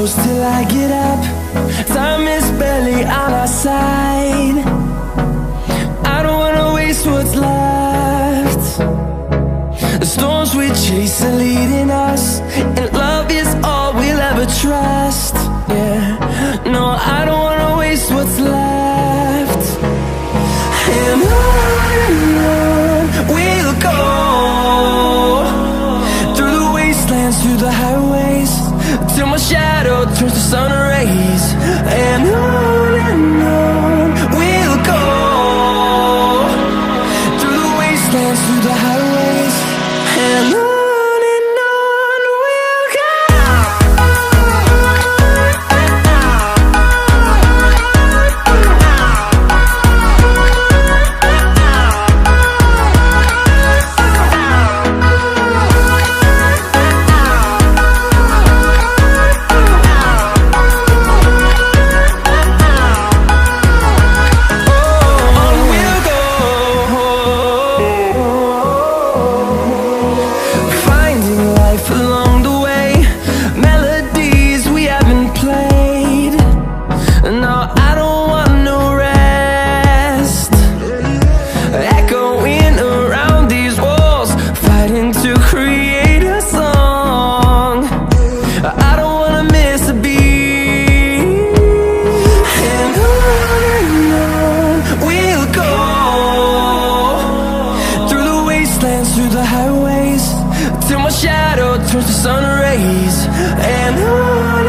close till I get up. Time is barely on our side. I don't wanna waste what's left. The storms we chase are leading us, and love is all we'll ever trust. Yeah, no, I don't wanna waste what's left. And on we'll go, through the wastelands, through the highways, till my shadow turns to sun rays. And on we'll go, through the wastelands, through the highways, and on we'll go. Through the highways, till my shadow turns to sun rays. And on